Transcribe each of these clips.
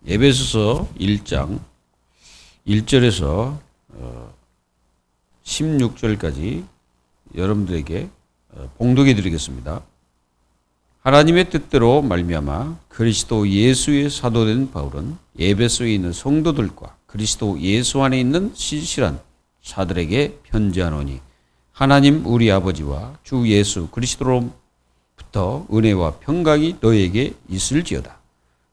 에베소서 1장 1절에서 16절까지 여러분들에게 봉독해 드리겠습니다. 하나님의 뜻대로 말미암아 그리스도 예수의 사도된 바울은 에베소에 있는 성도들과 그리스도 예수 안에 있는 신실한 자들에게 편지하노니 하나님 우리 아버지와 주 예수 그리스도로부터 은혜와 평강이 너에게 있을지어다.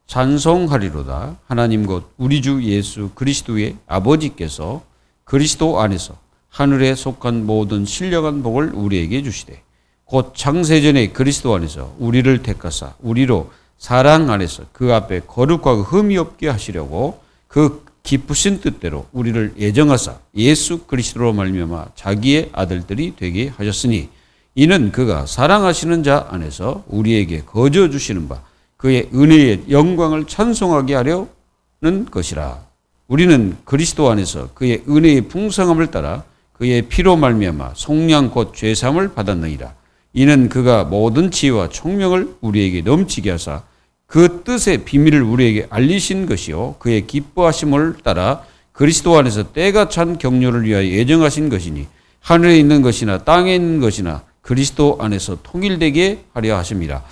찬송하리로다. 하나님 곧 우리 주 예수 그리스도의 아버지께서 그리스도 안에서 하늘에 속한 모든 신령한 복을 우리에게 주시되 곧 창세전에 그리스도 안에서 우리를 택하사 우리로 사랑 안에서 그 앞에 거룩하고 흠이 없게 하시려고 그 기쁘신 뜻대로 우리를 예정하사 예수 그리스도로 말미암아 자기의 아들들이 되게 하셨으니 이는 그가 사랑하시는 자 안에서 우리에게 거저 주시는 바 그의 은혜의 영광을 찬송하게 하려는 것이라. 우리는 그리스도 안에서 그의 은혜의 풍성함을 따라 그의 피로 말미암아 속량 곧 죄사함을 받았느니라. 이는 그가 모든 지혜와 총명을 우리에게 넘치게 하사 그 뜻의 비밀을 우리에게 알리신 것이요 그의 기뻐하심을 따라 그리스도 안에서 때가 찬 경륜을 위하여 예정하신 것이니 하늘에 있는 것이나 땅에 있는 것이나 그리스도 안에서 통일되게 하려 하심이라.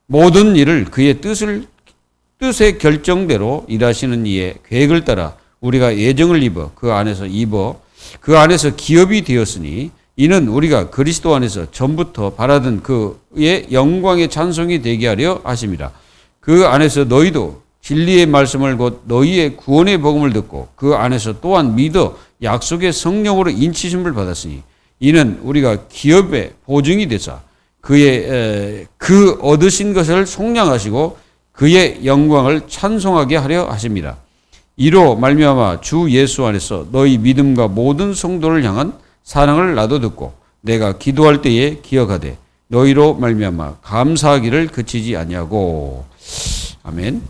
모든 일을 그의 뜻의 결정대로 일하시는 이의 계획을 따라 우리가 예정을 입어 그 안에서 기업이 되었으니 이는 우리가 그리스도 안에서 전부터 바라던 그의 영광의 찬송이 되게 하려 하심이라. 그 안에서 너희도 진리의 말씀을 곧 너희의 구원의 복음을 듣고 그 안에서 또한 믿어 약속의 성령으로 인치심을 받았으니 이는 우리가 기업의 보증이 되사 그의 그 얻으신 것을 속량하시고 그의 영광을 찬송하게 하려 하십니다. 이로 말미암아 주 예수 안에서 너희 믿음과 모든 성도를 향한 사랑을 나도 듣고 내가 기도할 때에 기억하되 너희로 말미암아 감사하기를 그치지 아니하고. 아멘.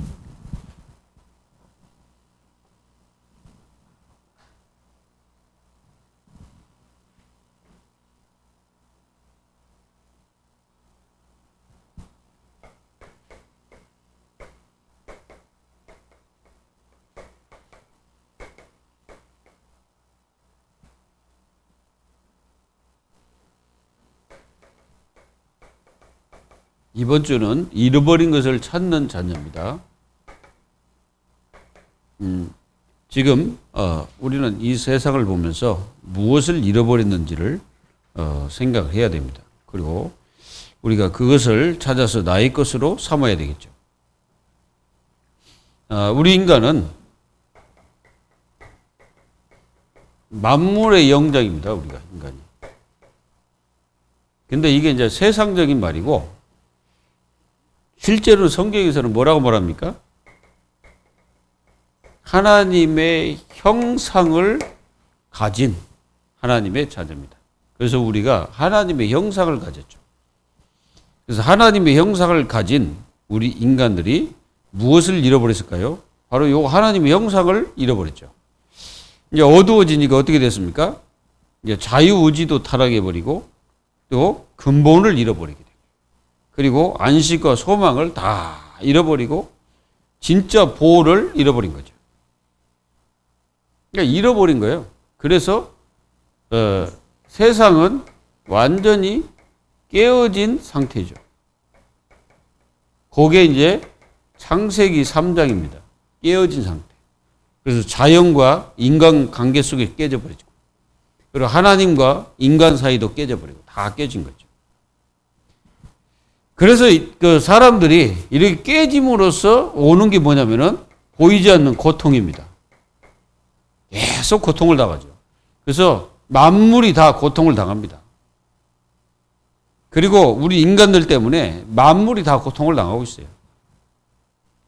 이번 주는 잃어버린 것을 찾는 자녀입니다. 지금 우리는 이 세상을 보면서 무엇을 잃어버렸는지를 생각을 해야 됩니다. 그리고 우리가 그것을 찾아서 나의 것으로 삼아야 되겠죠. 우리 인간은 만물의 영장입니다. 우리가 인간이. 근데 이게 이제 세상적인 말이고 실제로 성경에서는 뭐라고 말합니까? 하나님의 형상을 가진 하나님의 자녀입니다. 그래서 우리가 하나님의 형상을 가졌죠. 그래서 하나님의 형상을 가진 우리 인간들이 무엇을 잃어버렸을까요? 바로 요 하나님의 형상을 잃어버렸죠. 이제 어두워지니까 어떻게 됐습니까? 이제 자유의지도 타락해버리고 또 근본을 잃어버리게 돼요. 그리고 안식과 소망을 다 잃어버리고 진짜 보호를 잃어버린 거죠. 그러니까 잃어버린 거예요. 그래서 세상은 완전히 깨어진 상태죠. 그게 이제 창세기 3장입니다. 깨어진 상태. 그래서 자연과 인간 관계 속에 깨져버리죠. 그리고 하나님과 인간 사이도 깨져버리고 다 깨진 거죠. 그래서 그 사람들이 이렇게 깨짐으로써 오는 게 뭐냐면은 보이지 않는 고통입니다. 계속 고통을 당하죠. 그래서 만물이 다 고통을 당합니다. 그리고 우리 인간들 때문에 만물이 다 고통을 당하고 있어요.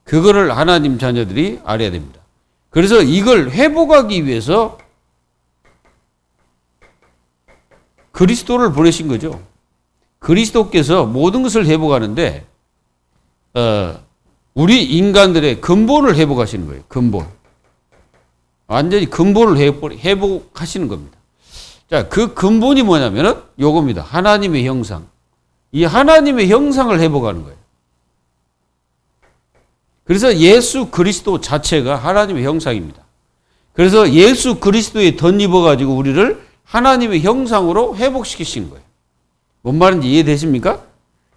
그거를 하나님 자녀들이 알아야 됩니다. 그래서 이걸 회복하기 위해서 그리스도를 보내신 거죠. 그리스도께서 모든 것을 회복하는데 우리 인간들의 근본을 회복하시는 거예요. 근본. 완전히 근본을 회복하시는 겁니다. 자, 그 근본이 뭐냐면은 요겁니다. 하나님의 형상. 이 하나님의 형상을 회복하는 거예요. 그래서 예수 그리스도 자체가 하나님의 형상입니다. 그래서 예수 그리스도에 덧입어가지고 우리를 하나님의 형상으로 회복시키신 거예요. 뭔 말인지 이해되십니까?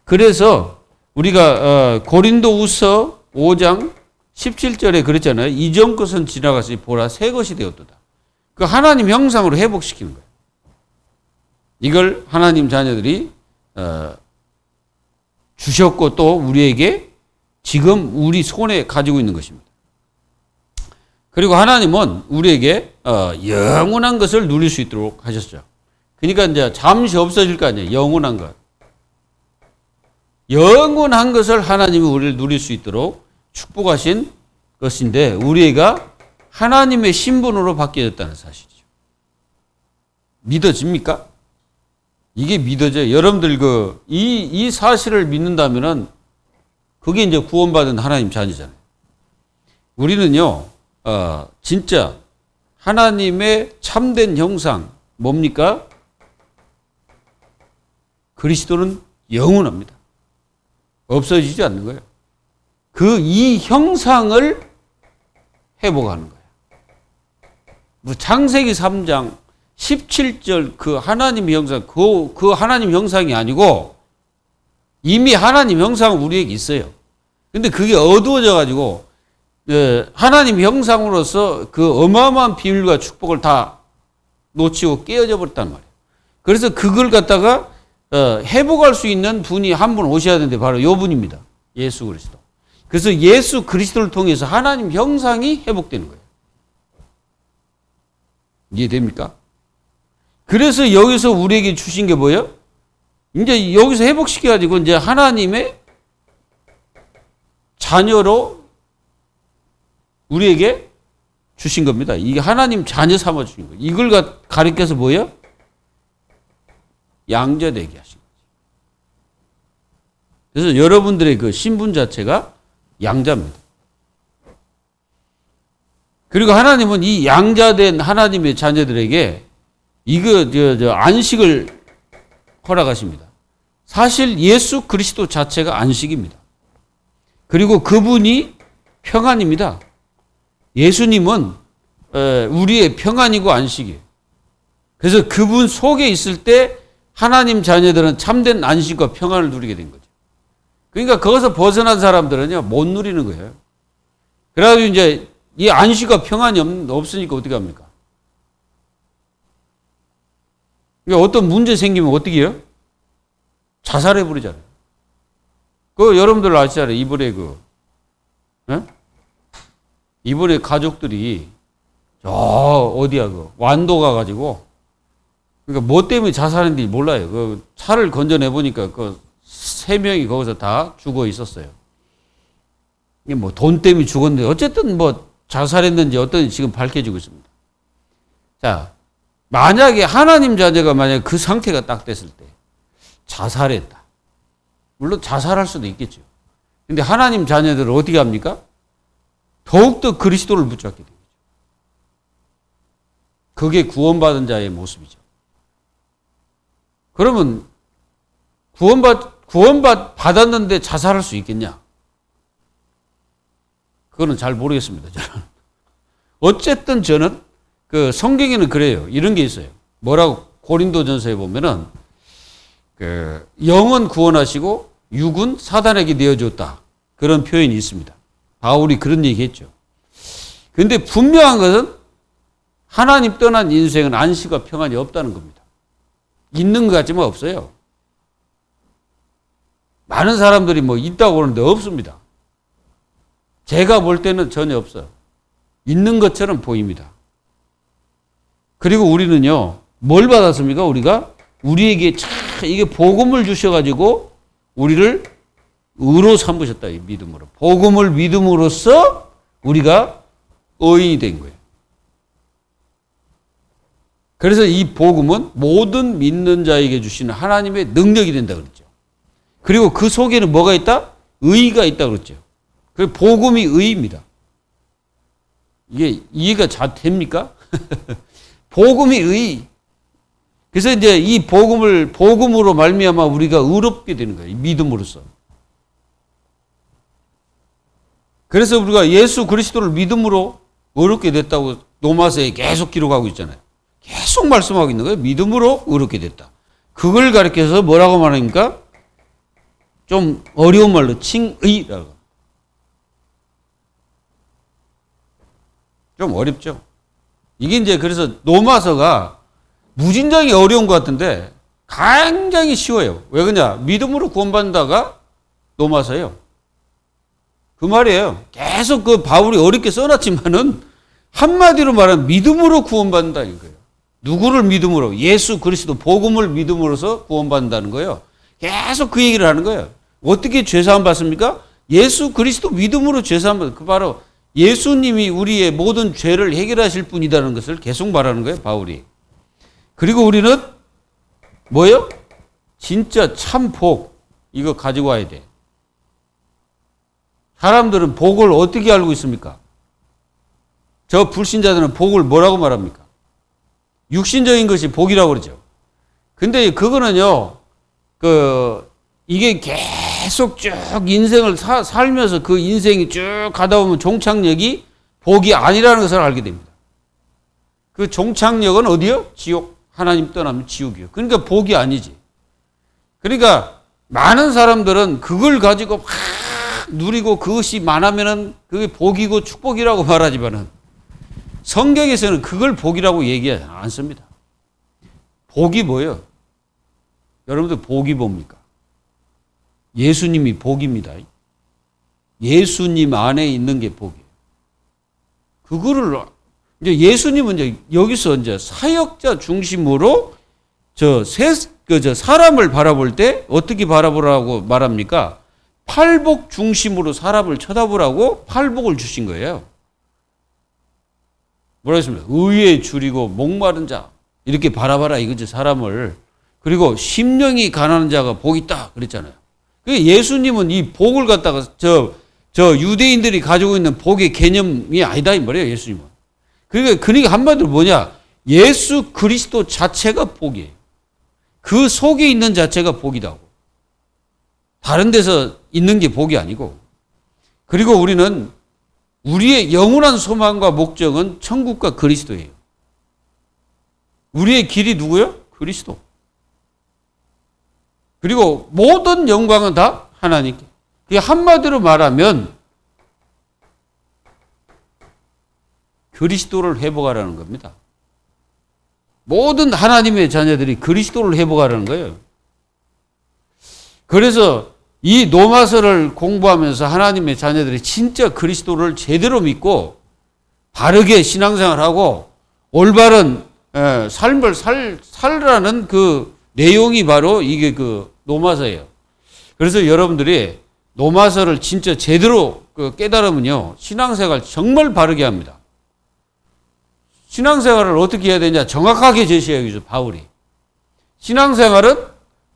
그래서 우리가 고린도후서 5장 17절에 그랬잖아요. 이전 것은 지나갔으니 보라 새 것이 되었도다. 그 하나님 형상으로 회복시키는 거예요. 이걸 하나님 자녀들이 주셨고 또 우리에게 지금 우리 손에 가지고 있는 것입니다. 그리고 하나님은 우리에게 영원한 것을 누릴 수 있도록 하셨죠. 그러니까 이제 잠시 없어질 거 아니에요. 영원한 것. 영원한 것을 하나님이 우리를 누릴 수 있도록 축복하신 것인데 우리가 하나님의 신분으로 바뀌어졌다는 사실이죠. 믿어집니까? 이게 믿어져요. 여러분들 이 사실을 믿는다면은 그게 이제 구원받은 하나님 자녀잖아요. 우리는요, 진짜 하나님의 참된 형상 뭡니까? 그리스도는 영원합니다. 없어지지 않는 거예요. 이 형상을 회복하는 거예요. 뭐 창세기 3장 17절 그 하나님 형상, 그 하나님 형상이 아니고 이미 하나님 형상은 우리에게 있어요. 근데 그게 어두워져 가지고 하나님 형상으로서 그 어마어마한 비밀과 축복을 다 놓치고 깨어져 버렸단 말이에요. 그래서 그걸 갖다가 회복할 수 있는 분이 한 분 오셔야 되는데 바로 이 분입니다. 예수 그리스도. 그래서 예수 그리스도를 통해서 하나님 형상이 회복되는 거예요. 이해됩니까? 그래서 여기서 우리에게 주신 게 뭐예요? 이제 여기서 회복시켜가지고 이제 하나님의 자녀로 우리에게 주신 겁니다. 이게 하나님 자녀 삼아 주신 거예요. 이걸 가리켜서 뭐예요? 양자되게 하신 거죠. 그래서 여러분들의 그 신분 자체가 양자입니다. 그리고 하나님은 이 양자된 하나님의 자녀들에게 안식을 허락하십니다. 사실 예수 그리스도 자체가 안식입니다. 그리고 그분이 평안입니다. 예수님은 우리의 평안이고 안식이에요. 그래서 그분 속에 있을 때 하나님 자녀들은 참된 안식과 평안을 누리게 된 거죠. 그러니까 거기서 벗어난 사람들은요, 못 누리는 거예요. 그래가지고 이제 이 안식과 평안이 없으니까 어떻게 합니까? 그러니까 어떤 문제 생기면 어떻게 해요? 자살해 버리잖아요. 여러분들 아시잖아요. 이번에 가족들이 어디야 완도 가가지고 그러니까 뭐 때문에 자살했는지 몰라요. 차를 건져내 보니까 3명이 거기서 다 죽어 있었어요. 이게 뭐 돈 때문에 죽었는데 어쨌든 뭐 자살했는지 어떤 지금 밝혀지고 있습니다. 자, 만약에 하나님 자녀가 만약에 그 상태가 딱 됐을 때 자살했다. 물론 자살할 수도 있겠죠. 근데 하나님 자녀들은 어떻게 합니까? 더욱더 그리스도를 붙잡게 되죠. 그게 구원받은 자의 모습이죠. 그러면 받았는데 자살할 수 있겠냐? 그거는 잘 모르겠습니다, 저는. 어쨌든 저는 성경에는 그래요. 이런 게 있어요. 뭐라고 고린도전서에 보면은 영은 구원하시고 육은 사단에게 내어줬다. 그런 표현이 있습니다. 바울이 그런 얘기했죠. 근데 분명한 것은 하나님 떠난 인생은 안식과 평안이 없다는 겁니다. 있는 것 같지만 없어요. 많은 사람들이 뭐 있다고 그러는데 없습니다. 제가 볼 때는 전혀 없어요. 있는 것처럼 보입니다. 그리고 우리는요, 뭘 받았습니까? 우리에게 이게 복음을 주셔가지고 우리를 의로 삼으셨다. 이 믿음으로. 복음을 믿음으로써 우리가 의인이 된 거예요. 그래서 이 복음은 모든 믿는 자에게 주시는 하나님의 능력이 된다 그랬죠. 그리고 그 속에는 뭐가 있다? 의가 있다 그랬죠. 그 복음이 의입니다. 이게 이해가 잘 됩니까? 복음이 의. 그래서 이제 이 복음으로 말미암아 우리가 의롭게 되는 거예요. 믿음으로써. 그래서 우리가 예수 그리스도를 믿음으로 의롭게 됐다고 로마서에 계속 기록하고 있잖아요. 계속 말씀하고 있는 거예요. 믿음으로 의롭게 됐다. 그걸 가리켜서 뭐라고 말합니까? 좀 어려운 말로 칭의라고. 좀 어렵죠. 이게 이제 그래서 로마서가 무진장이 어려운 것 같은데 굉장히 쉬워요. 왜 그러냐? 믿음으로 구원받는다가 로마서예요. 그 말이에요. 계속 그 바울이 어렵게 써놨지만은 한마디로 말하면 믿음으로 구원받는다는 거예요. 누구를 믿음으로? 예수 그리스도 복음을 믿음으로써 구원받는다는 거예요. 계속 그 얘기를 하는 거예요. 어떻게 죄사함 받습니까? 예수 그리스도 믿음으로 죄사함 받. 그 바로 예수님이 우리의 모든 죄를 해결하실 분이라는 것을 계속 말하는 거예요, 바울이. 그리고 우리는 뭐예요? 진짜 참 복. 이거 가지고 와야 돼. 사람들은 복을 어떻게 알고 있습니까? 저 불신자들은 복을 뭐라고 말합니까? 육신적인 것이 복이라고 그러죠. 근데 그거는요, 이게 계속 쭉 인생을 살면서 그 인생이 쭉 가다 보면 종착역이 복이 아니라는 것을 알게 됩니다. 그 종착역은 어디요? 지옥. 하나님 떠나면 지옥이요. 그러니까 복이 아니지. 그러니까 많은 사람들은 그걸 가지고 막 누리고 그것이 많으면은 그게 복이고 축복이라고 말하지만은 성경에서는 그걸 복이라고 얘기하지 않습니다. 복이 뭐예요? 여러분들 복이 뭡니까? 예수님이 복입니다. 예수님 안에 있는 게 복이에요. 그거를 이제 예수님은 이제 여기서 이제 사역자 중심으로 사람을 바라볼 때 어떻게 바라보라고 말합니까? 팔복 중심으로 사람을 쳐다보라고 팔복을 주신 거예요. 뭐라 했습니까? 의에 줄이고 목마른 자 이렇게 바라봐라 이거지 사람을. 그리고 심령이 가난한 자가 복이 있다 그랬잖아요. 예수님은 이 복을 갖다가 저 유대인들이 가지고 있는 복의 개념이 아니다 이 말이에요. 예수님은. 그러니까 한마디로 뭐냐? 예수 그리스도 자체가 복이에요. 그 속에 있는 자체가 복이다고. 다른 데서 있는 게 복이 아니고. 그리고 우리는 우리의 영원한 소망과 목적은 천국과 그리스도예요. 우리의 길이 누구요? 그리스도. 그리고 모든 영광은 다 하나님께. 그게 한마디로 말하면 그리스도를 회복하라는 겁니다. 모든 하나님의 자녀들이 그리스도를 회복하라는 거예요. 그래서 이 로마서를 공부하면서 하나님의 자녀들이 진짜 그리스도를 제대로 믿고 바르게 신앙생활하고 올바른 삶을 살라는 그 내용이 바로 이게 그 로마서예요. 그래서 여러분들이 로마서를 진짜 제대로 깨달으면요, 신앙생활 정말 바르게 합니다. 신앙생활을 어떻게 해야 되냐 정확하게 제시해야죠, 바울이. 신앙생활은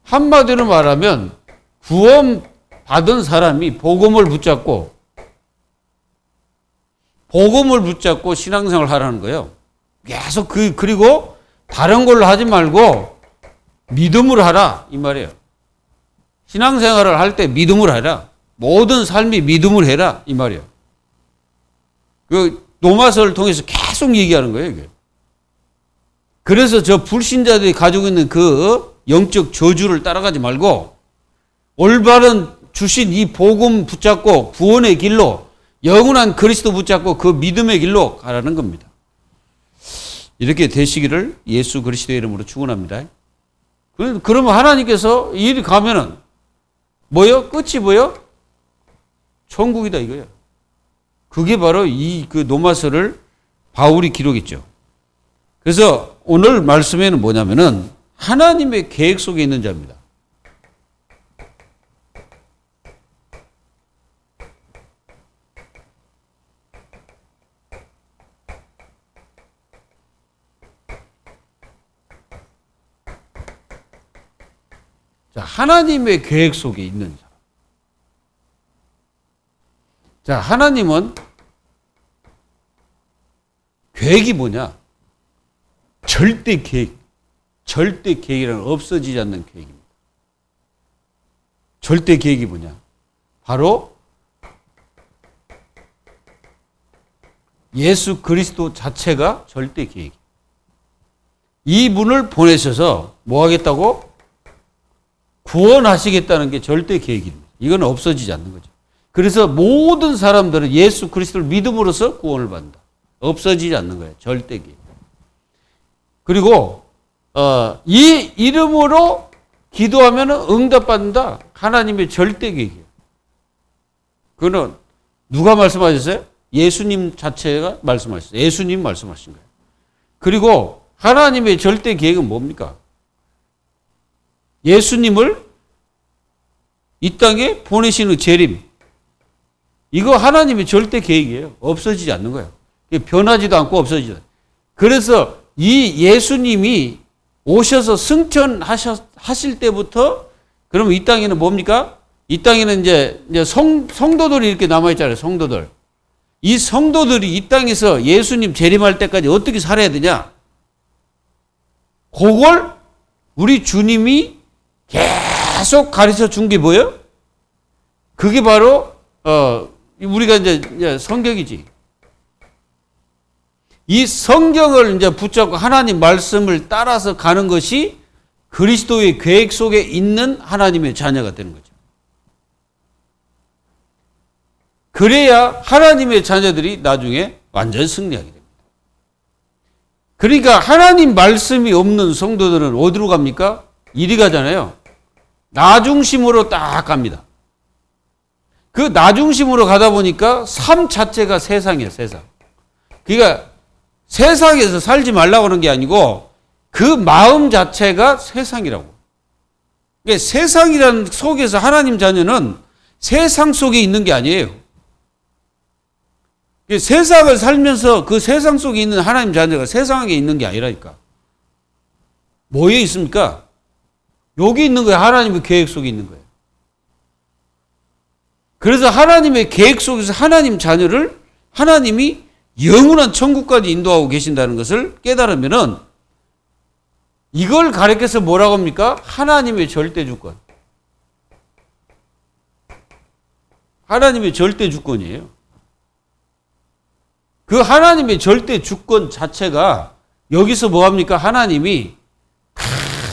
한마디로 말하면 구원 받은 사람이 복음을 붙잡고 신앙생활을 하라는 거예요. 계속 그리고 다른 걸로 하지 말고 믿음으로 하라 이 말이에요. 신앙생활을 할 때 믿음으로 해라. 모든 삶이 믿음으로 해라 이 말이에요. 그 로마서를 통해서 계속 얘기하는 거예요, 이게. 그래서 저 불신자들이 가지고 있는 그 영적 저주를 따라가지 말고 올바른 주신 이 복음 붙잡고 구원의 길로 영원한 그리스도 붙잡고 그 믿음의 길로 가라는 겁니다. 이렇게 되시기를 예수 그리스도의 이름으로 축원합니다. 그러면 하나님께서 이 일이 가면은 뭐요? 끝이 뭐요? 천국이다 이거예요. 그게 바로 그 로마서를 바울이 기록했죠. 그래서 오늘 말씀에는 뭐냐면은 하나님의 계획 속에 있는 자입니다. 자, 하나님의 계획 속에 있는 자. 자, 하나님은 계획이 뭐냐? 절대 계획. 절대 계획이라는 없어지지 않는 계획입니다. 절대 계획이 뭐냐? 바로 예수 그리스도 자체가 절대 계획이에요. 이분을 보내셔서 뭐 하겠다고? 구원하시겠다는 게 절대 계획입니다. 이건 없어지지 않는 거죠. 그래서 모든 사람들은 예수 그리스도를 믿음으로써 구원을 받는다. 없어지지 않는 거예요. 절대 계획. 그리고 이 이름으로 기도하면 응답받는다. 하나님의 절대 계획이에요. 그거는 누가 말씀하셨어요? 예수님 자체가 말씀하셨어요. 예수님 말씀하신 거예요. 그리고 하나님의 절대 계획은 뭡니까? 예수님을 이 땅에 보내시는 재림. 이거 하나님의 절대 계획이에요. 없어지지 않는 거예요. 변하지도 않고 없어지지 않아요. 그래서 이 예수님이 오셔서 승천하실 때부터 그러면 이 땅에는 뭡니까? 이 땅에는 이제 성도들이 이렇게 남아있잖아요. 성도들. 이 성도들이 이 땅에서 예수님 재림할 때까지 어떻게 살아야 되냐? 그걸 우리 주님이 계속 가르쳐 준 게 뭐예요? 그게 바로 우리가 이제 성경이지. 이 성경을 이제 붙잡고 하나님 말씀을 따라서 가는 것이 그리스도의 계획 속에 있는 하나님의 자녀가 되는 거죠. 그래야 하나님의 자녀들이 나중에 완전 승리하게 됩니다. 그러니까 하나님 말씀이 없는 성도들은 어디로 갑니까? 이리 가잖아요. 나 중심으로 딱 갑니다. 그 나 중심으로 가다 보니까 삶 자체가 세상이에요, 세상. 그러니까 세상에서 살지 말라고 하는 게 아니고 그 마음 자체가 세상이라고. 그러니까 세상이라는 속에서 하나님 자녀는 세상 속에 있는 게 아니에요. 세상을 살면서 그 세상 속에 있는 하나님 자녀가 세상에 있는 게 아니라니까. 뭐에 있습니까? 여기 있는 거예요. 하나님의 계획 속에 있는 거예요. 그래서 하나님의 계획 속에서 하나님 자녀를 하나님이 영원한 천국까지 인도하고 계신다는 것을 깨달으면은 이걸 가르쳐서 뭐라고 합니까? 하나님의 절대 주권. 하나님의 절대 주권이에요. 그 하나님의 절대 주권 자체가 여기서 뭐합니까? 하나님이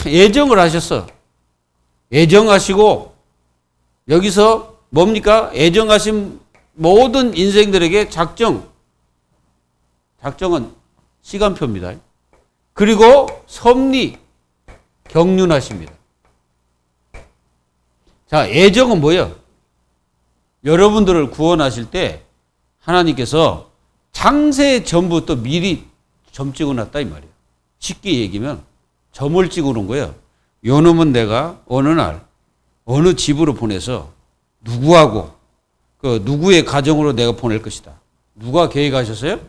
예정을 하셨어. 예정하시고 여기서 뭡니까? 예정하신 모든 인생들에게 작정은 시간표입니다. 그리고 섭리, 경륜하십니다. 자, 예정은 뭐예요? 여러분들을 구원하실 때 하나님께서 창세 전부터 미리 점 찍어놨다 이 말이에요. 쉽게 얘기하면 점을 찍어놓은 거예요. 요 놈은 내가 어느 날 어느 집으로 보내서 누구하고 그 누구의 가정으로 내가 보낼 것이다. 누가 계획하셨어요?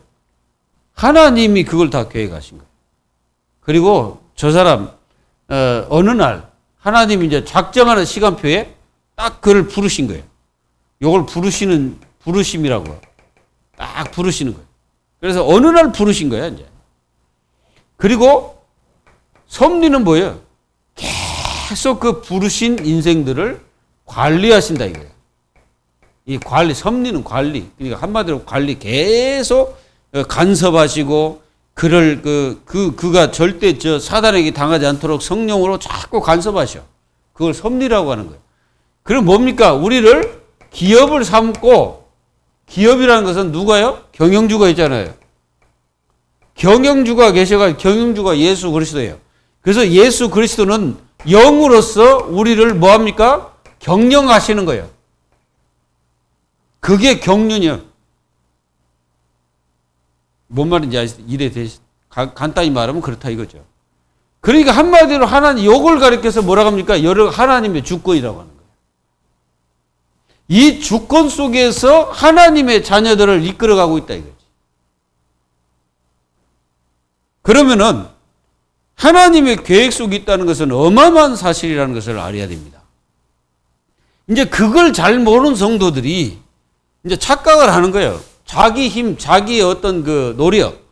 하나님이 그걸 다 계획하신 거예요. 그리고 저 사람 어느 날 하나님이 이제 작정하는 시간표에 딱 그를 부르신 거예요. 이걸 부르심이라고 딱 부르시는 거예요. 그래서 어느 날 부르신 거야 이제. 그리고 섭리는 뭐예요? 계속 그 부르신 인생들을 관리하신다 이거예요. 이 관리, 섭리는 관리. 그러니까 한마디로 관리 계속 간섭하시고 그를 그가 절대 저 사단에게 당하지 않도록 성령으로 자꾸 간섭하셔. 그걸 섭리라고 하는 거예요. 그럼 뭡니까? 우리를 기업을 삼고 기업이라는 것은 누가요? 경영주가 있잖아요. 경영주가 계셔가 경영주가 예수 그리스도예요. 그래서 예수 그리스도는 영으로서 우리를 뭐합니까? 경영하시는 거예요. 그게 경륜이에요. 뭔 말인지 이래 간단히 말하면 그렇다 이거죠. 그러니까 한마디로 하나님 요걸 가리켜서 뭐라고 합니까? 하나님의 주권이라고 하는 거예요. 이 주권 속에서 하나님의 자녀들을 이끌어가고 있다 이거지. 그러면은 하나님의 계획 속에 있다는 것은 어마어마한 사실이라는 것을 알아야 됩니다. 이제 그걸 잘 모르는 성도들이 이제 착각을 하는 거예요. 자기 힘, 자기의 어떤 그 노력,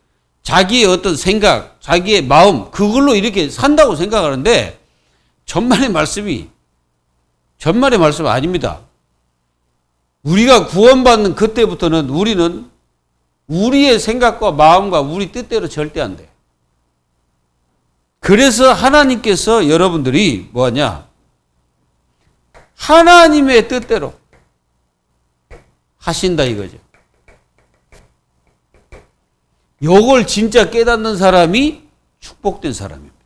자기의 어떤 생각, 자기의 마음, 그걸로 이렇게 산다고 생각하는데 전만의 말씀 아닙니다. 우리가 구원받는 그때부터는 우리는 우리의 생각과 마음과 우리 뜻대로 절대 안 돼. 그래서 하나님께서 여러분들이 뭐하냐? 하나님의 뜻대로 하신다 이거죠. 요걸 진짜 깨닫는 사람이 축복된 사람입니다.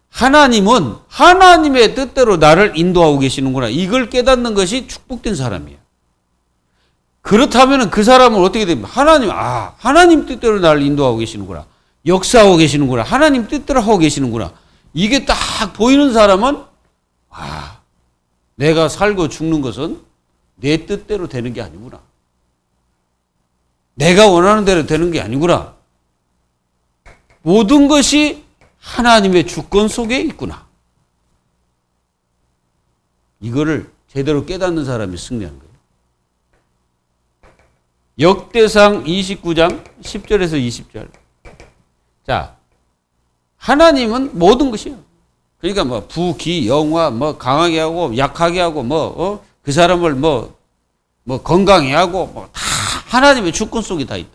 하나님은 하나님의 뜻대로 나를 인도하고 계시는구나. 이걸 깨닫는 것이 축복된 사람이에요. 그렇다면 그 사람은 어떻게 됩니까? 하나님 뜻대로 나를 인도하고 계시는구나. 역사하고 계시는구나. 하나님 뜻대로 하고 계시는구나. 이게 딱 보이는 사람은 내가 살고 죽는 것은 내 뜻대로 되는 게 아니구나. 내가 원하는 대로 되는 게 아니구나. 모든 것이 하나님의 주권 속에 있구나. 이거를 제대로 깨닫는 사람이 승리하는 거예요. 역대상 29장 10절에서 20절. 자, 하나님은 모든 것이에요. 그러니까 뭐 부기, 영화, 뭐 강하게 하고 약하게 하고 그 사람을 뭐 건강해 하고 뭐 다 하나님의 주권 속에 다 있다.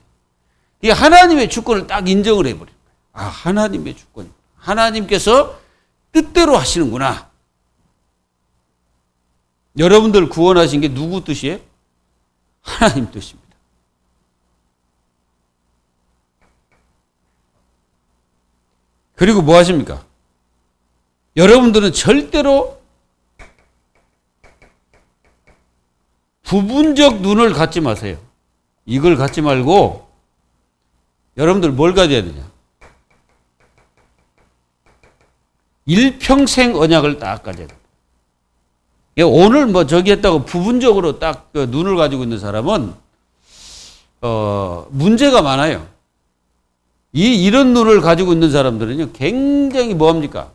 이 하나님의 주권을 딱 인정을 해버려요. 하나님의 주권. 하나님께서 뜻대로 하시는구나. 여러분들 구원하신 게 누구 뜻이에요? 하나님 뜻입니다. 그리고 뭐 하십니까? 여러분들은 절대로 부분적 눈을 갖지 마세요. 이걸 갖지 말고 여러분들 뭘 가져야 되냐? 일평생 언약을 딱 가져야 돼요. 오늘 뭐 저기 했다고 부분적으로 딱 그 눈을 가지고 있는 사람은 문제가 많아요. 이런 눈을 가지고 있는 사람들은요 굉장히 뭐합니까?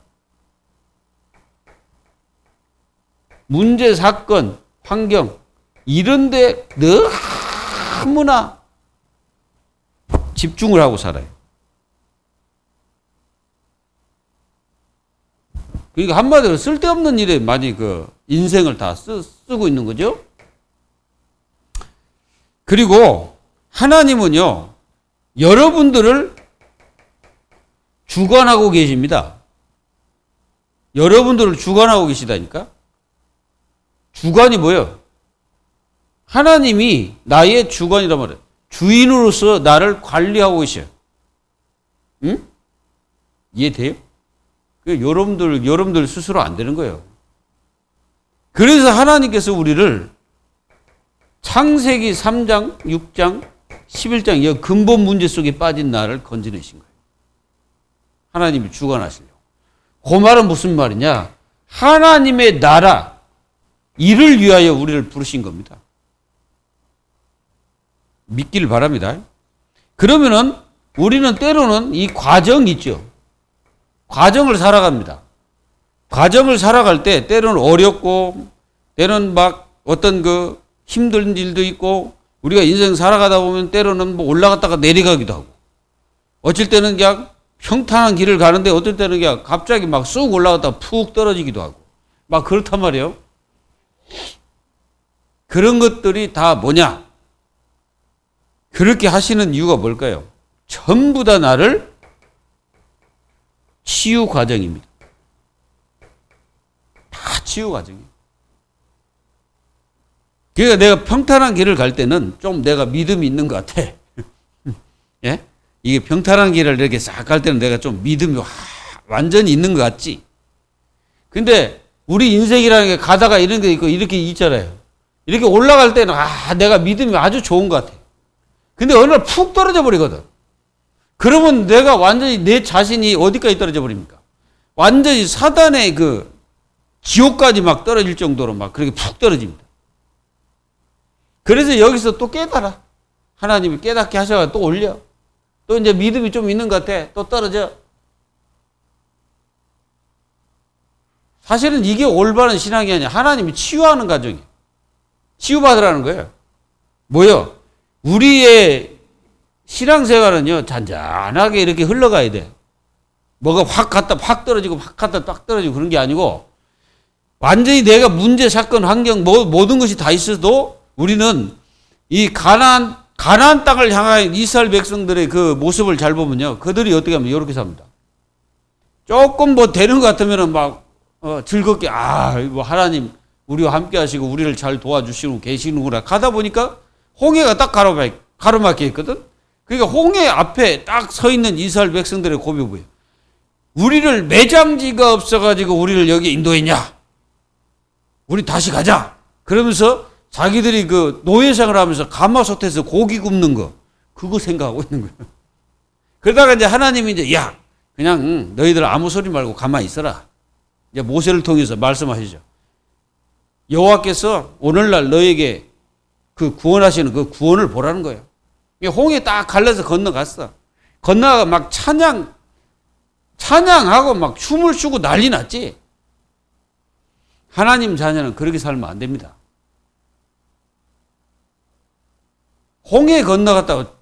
문제, 사건, 환경 이런데 너무나 집중을 하고 살아요. 그러니까 한마디로 쓸데없는 일에 많이 인생을 다 쓰고 있는 거죠. 그리고 하나님은요, 여러분들을 주관하고 계십니다. 여러분들을 주관하고 계시다니까? 주관이 뭐예요? 하나님이 나의 주관이란 말이에요. 주인으로서 나를 관리하고 계셔요. 응? 이해돼요? 여러분들 스스로 안 되는 거예요. 그래서 하나님께서 우리를 창세기 3장, 6장, 11장 이 근본 문제 속에 빠진 나를 건져내신 거예요. 하나님이 주관하시려고. 그 말은 무슨 말이냐? 하나님의 나라, 이를 위하여 우리를 부르신 겁니다. 믿기를 바랍니다. 그러면은 우리는 때로는 이 과정이 있죠. 과정을 살아갑니다. 과정을 살아갈 때 때로는 어렵고 때로는 막 어떤 힘든 일도 있고 우리가 인생 살아가다 보면 때로는 뭐 올라갔다가 내려가기도 하고 어쩔 때는 그냥 평탄한 길을 가는데 어떨 때는 그냥 갑자기 막 쑥 올라갔다가 푹 떨어지기도 하고 막 그렇단 말이에요. 그런 것들이 다 뭐냐? 그렇게 하시는 이유가 뭘까요? 전부 다 나를 치유 과정입니다. 다 치유 과정이에요. 그러니까 내가 평탄한 길을 갈 때는 좀 내가 믿음이 있는 것 같아. 예? 이게 평탄한 길을 이렇게 싹 갈 때는 내가 좀 믿음이 완전히 있는 것 같지. 근데 우리 인생이라는 게 가다가 이런 게 있고 이렇게 있잖아요. 이렇게 올라갈 때는 내가 믿음이 아주 좋은 것 같아. 근데 어느 날 푹 떨어져 버리거든. 그러면 내가 완전히 내 자신이 어디까지 떨어져 버립니까? 완전히 사단의 지옥까지 막 떨어질 정도로 막 그렇게 푹 떨어집니다. 그래서 여기서 또 깨달아. 하나님이 깨닫게 하셔서 또 올려. 또 이제 믿음이 좀 있는 것 같아. 또 떨어져. 사실은 이게 올바른 신앙이 아니야. 하나님이 치유하는 과정이에요. 치유받으라는 거예요. 뭐요? 우리의 신앙생활은요, 잔잔하게 이렇게 흘러가야 돼. 뭐가 확 갔다 확 떨어지고 확 갔다 딱 떨어지고 그런 게 아니고 완전히 내가 문제, 사건, 환경 모든 것이 다 있어도 우리는 이 가나안 가나안 땅을 향한 이스라엘 백성들의 그 모습을 잘 보면요, 그들이 어떻게 하면 이렇게 삽니다. 조금 뭐 되는 것 같으면은 막 즐겁게 뭐 하나님 우리와 함께 하시고 우리를 잘 도와주시고 계시는구나. 가다 보니까 홍해가 딱 가로막혀 있거든. 그러니까 홍해 앞에 딱 서 있는 이스라엘 백성들의 고백이 뭐예요? 우리를 매장지가 없어가지고 우리를 여기 인도했냐? 우리 다시 가자. 그러면서 자기들이 그 노예생활을 하면서 가마솥에서 고기 굽는 거 그거 생각하고 있는 거예요. 그러다가 이제 하나님이 이제 야 그냥 너희들 아무 소리 말고 가만히 있어라. 이제 모세를 통해서 말씀하시죠. 여호와께서 오늘날 너에게 그 구원하시는 그 구원을 보라는 거예요. 홍해 딱 갈라서 건너갔어. 건너가 막 찬양하고 막 춤을 추고 난리 났지. 하나님 자녀는 그렇게 살면 안 됩니다. 홍해 건너갔다고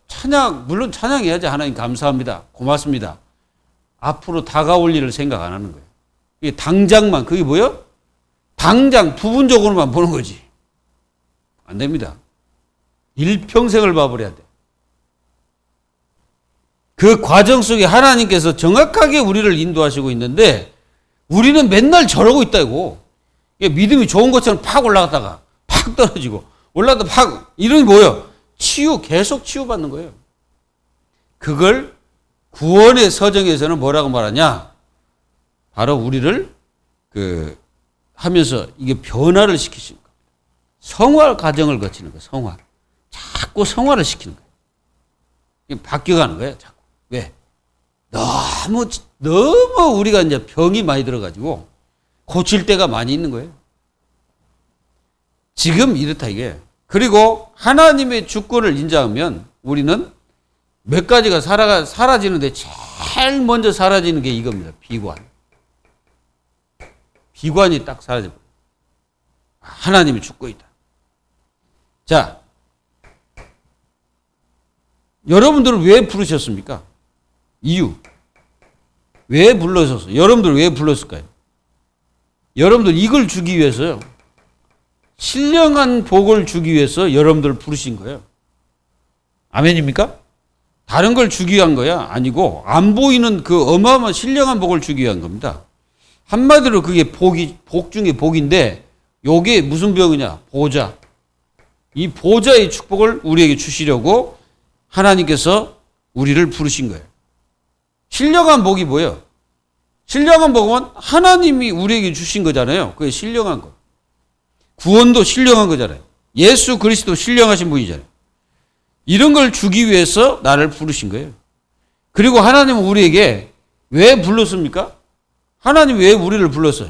물론 찬양해야지. 하나님 감사합니다. 고맙습니다. 앞으로 다가올 일을 생각 안 하는 거예요. 이게 당장만, 그게 뭐예요? 당장 부분적으로만 보는 거지. 안 됩니다. 일평생을 봐버려야 돼. 그 과정 속에 하나님께서 정확하게 우리를 인도하시고 있는데 우리는 맨날 저러고 있다고. 믿음이 좋은 것처럼 팍 올라갔다가 팍 떨어지고 올라갔다 팍 이런 게 뭐예요? 계속 치유받는 거예요. 그걸 구원의 서정에서는 뭐라고 말하냐? 바로 우리를 하면서 이게 변화를 시키시는 거예요. 성화 과정을 거치는 거예요. 성화. 자꾸 성화를 시키는 거예요. 바뀌어가는 거예요. 자꾸. 왜? 너무 우리가 이제 병이 많이 들어가지고 고칠 때가 많이 있는 거예요. 지금 이렇다 이게. 그리고 하나님의 주권을 인정하면 우리는 몇 가지가 사라지는데 제일 먼저 사라지는 게 이겁니다. 비관. 비관이 딱 사라져버려요. 하나님이 주권이다. 자, 여러분들을 왜 부르셨습니까? 이유. 왜 불러셨어요? 여러분들 왜 불렀을까요? 여러분들 이걸 주기 위해서요. 신령한 복을 주기 위해서 여러분들을 부르신 거예요. 아멘입니까? 다른 걸 주기 위한 거야? 아니고 안 보이는 그 어마어마한 신령한 복을 주기 위한 겁니다. 한마디로 그게 복 중에 복인데 요게 무슨 병이냐? 보좌. 이 보좌의 축복을 우리에게 주시려고 하나님께서 우리를 부르신 거예요. 신령한 복이 뭐예요? 신령한 복은 하나님이 우리에게 주신 거잖아요. 그게 신령한 거. 구원도 신령한 거잖아요. 예수 그리스도 신령하신 분이잖아요. 이런 걸 주기 위해서 나를 부르신 거예요. 그리고 하나님은 우리에게 왜 불렀습니까? 하나님 왜 우리를 불렀어요?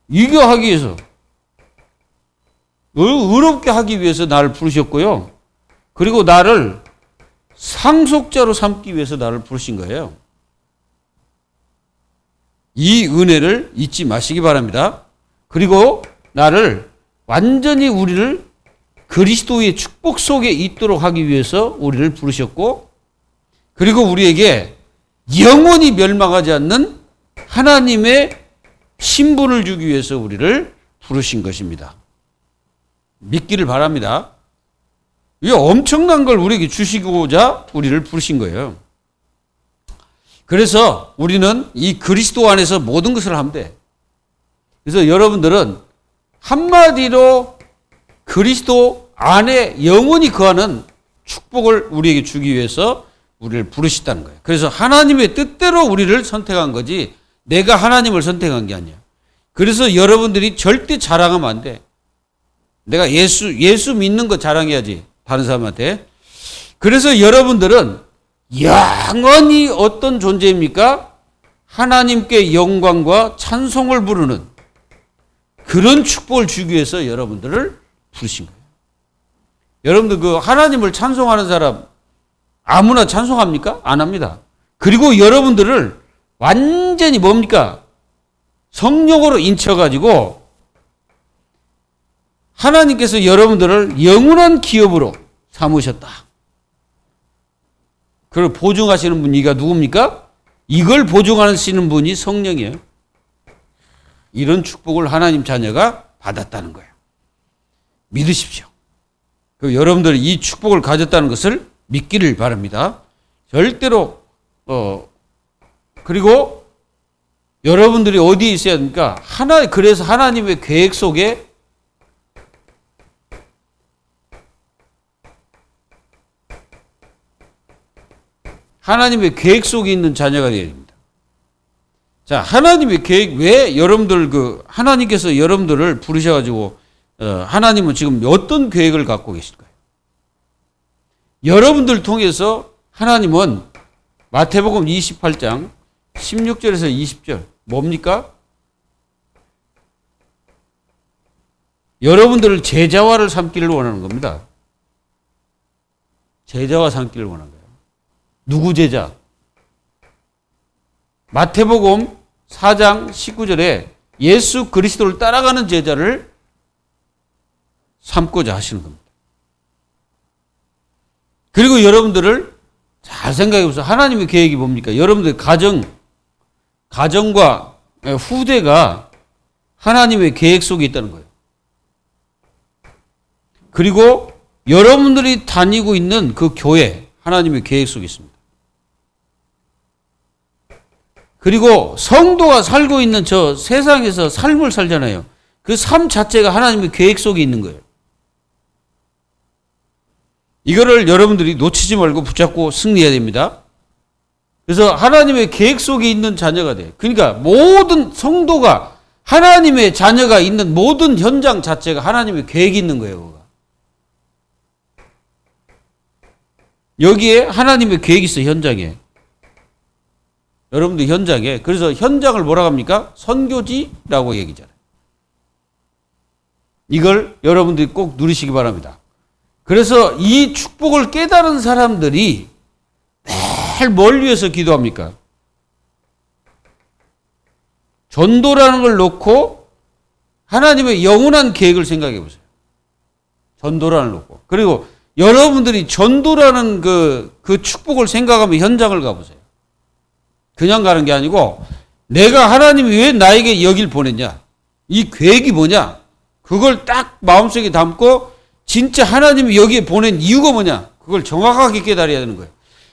이거 하기 위해서. 의롭게 하기 위해서 나를 부르셨고요. 그리고 나를 상속자로 삼기 위해서 나를 부르신 거예요. 이 은혜를 잊지 마시기 바랍니다. 그리고 완전히 우리를 그리스도의 축복 속에 있도록 하기 위해서 우리를 부르셨고, 그리고 우리에게 영원히 멸망하지 않는 하나님의 신분을 주기 위해서 우리를 부르신 것입니다. 믿기를 바랍니다. 이 엄청난 걸 우리에게 주시고자 우리를 부르신 거예요. 그래서 우리는 이 그리스도 안에서 모든 것을 하면 돼. 그래서 여러분들은 한마디로 그리스도 안에 영원히 거하는 축복을 우리에게 주기 위해서 우리를 부르셨다는 거예요. 그래서 하나님의 뜻대로 우리를 선택한 거지 내가 하나님을 선택한 게 아니야. 그래서 여러분들이 절대 자랑하면 안 돼. 내가 예수 믿는 거 자랑해야지 다른 사람한테. 그래서 여러분들은 영원히 어떤 존재입니까? 하나님께 영광과 찬송을 부르는 그런 축복을 주기 위해서 여러분들을 부르신 거예요. 여러분들 그 하나님을 찬송하는 사람 아무나 찬송합니까? 안 합니다. 그리고 여러분들을 완전히 뭡니까? 성령으로 인쳐가지고 하나님께서 여러분들을 영원한 기업으로 삼으셨다. 그걸 보증하시는 분이가 누굽니까? 이걸 보증하시는 분이 성령이에요. 이런 축복을 하나님 자녀가 받았다는 거예요. 믿으십시오. 여러분들이 이 축복을 가졌다는 것을 믿기를 바랍니다. 절대로 그리고 여러분들이 어디에 있어야 합니까? 그래서 하나님의 계획 속에 있는 자녀가 되어야 됩니다. 자, 하나님의 계획, 왜 여러분들 하나님께서 여러분들을 부르셔가지고, 하나님은 지금 어떤 계획을 갖고 계실까요? 여러분들 통해서 하나님은 마태복음 28장 16절에서 20절, 뭡니까? 여러분들을 제자화를 삼기를 원하는 겁니다. 제자화 삼기를 원하는 거예요. 누구 제자? 마태복음 4장 19절에 예수 그리스도를 따라가는 제자를 삼고자 하시는 겁니다. 그리고 여러분들을 잘 생각해 보세요. 하나님의 계획이 뭡니까? 여러분들 가정과 후대가 하나님의 계획 속에 있다는 거예요. 그리고 여러분들이 다니고 있는 그 교회, 하나님의 계획 속에 있습니다. 그리고 성도가 살고 있는 저 세상에서 삶을 살잖아요. 그 삶 자체가 하나님의 계획 속에 있는 거예요. 이거를 여러분들이 놓치지 말고 붙잡고 승리해야 됩니다. 그래서 하나님의 계획 속에 있는 자녀가 돼요. 그러니까 모든 성도가 하나님의 자녀가 있는 모든 현장 자체가 하나님의 계획이 있는 거예요. 여기에 하나님의 계획이 있어요. 현장에. 여러분들 현장에. 그래서 현장을 뭐라고 합니까? 선교지라고 얘기잖아요. 이걸 여러분들이 꼭 누리시기 바랍니다. 그래서 이 축복을 깨달은 사람들이 매일 뭘 위해서 기도합니까? 전도라는 걸 놓고 하나님의 영원한 계획을 생각해 보세요. 전도라는 걸 놓고. 그리고 여러분들이 전도라는 그 축복을 생각하면 현장을 가보세요. 그냥 가는 게 아니고 내가 하나님이 왜 나에게 여길 보냈냐? 이 계획이 뭐냐? 그걸 딱 마음속에 담고 진짜 하나님이 여기에 보낸 이유가 뭐냐? 그걸 정확하게 깨달아야 되는 거예요.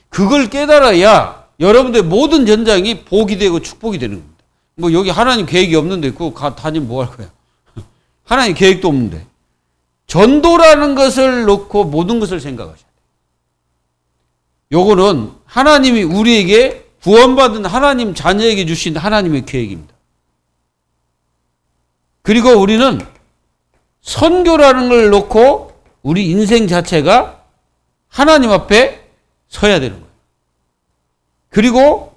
그걸 깨달아야 여러분들의 모든 현장이 복이 되고 축복이 되는 겁니다. 뭐 여기 하나님 계획이 없는데 그거 다니면 뭐 할 거야? 하나님 계획도 없는데. 전도라는 것을 놓고 모든 것을 생각하셔야 돼요. 요거는 하나님이 우리에게 구원받은 하나님 자녀에게 주신 하나님의 계획입니다. 그리고 우리는 선교라는 걸 놓고 우리 인생 자체가 하나님 앞에 서야 되는 거예요. 그리고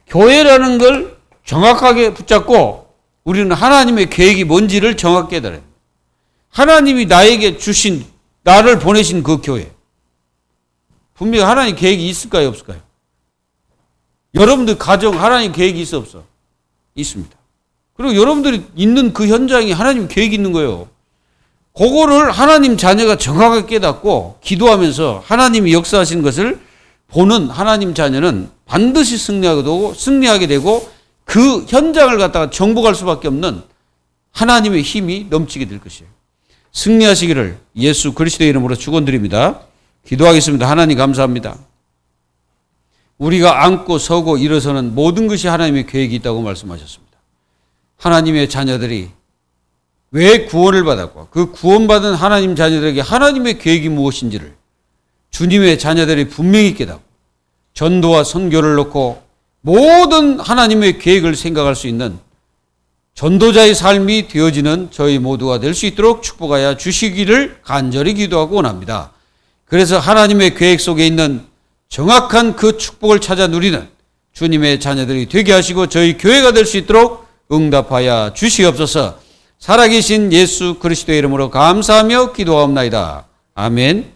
교회라는 걸 정확하게 붙잡고 우리는 하나님의 계획이 뭔지를 정확히 깨달아요. 하나님이 나에게 주신, 나를 보내신 그 교회. 분명히 하나님 계획이 있을까요, 없을까요? 여러분들 가정 하나님 계획이 있어, 없어? 있습니다. 그리고 여러분들이 있는 그 현장에 하나님 계획이 있는 거예요. 그거를 하나님 자녀가 정확하게 깨닫고 기도하면서 하나님이 역사하신 것을 보는 하나님 자녀는 반드시 승리하게 되고 그 현장을 갖다가 정복할 수밖에 없는 하나님의 힘이 넘치게 될 것이에요. 승리하시기를 예수 그리스도의 이름으로 축원드립니다. 기도하겠습니다. 하나님 감사합니다. 우리가 앉고 서고 일어서는 모든 것이 하나님의 계획이 있다고 말씀하셨습니다. 하나님의 자녀들이 왜 구원을 받았고 그 구원받은 하나님 자녀들에게 하나님의 계획이 무엇인지를 주님의 자녀들이 분명히 깨닫고 전도와 선교를 놓고 모든 하나님의 계획을 생각할 수 있는 전도자의 삶이 되어지는 저희 모두가 될 수 있도록 축복하여 주시기를 간절히 기도하고 원합니다. 그래서 하나님의 계획 속에 있는 정확한 그 축복을 찾아 누리는 주님의 자녀들이 되게 하시고 저희 교회가 될 수 있도록 응답하여 주시옵소서. 살아계신 예수 그리스도의 이름으로 감사하며 기도하옵나이다. 아멘.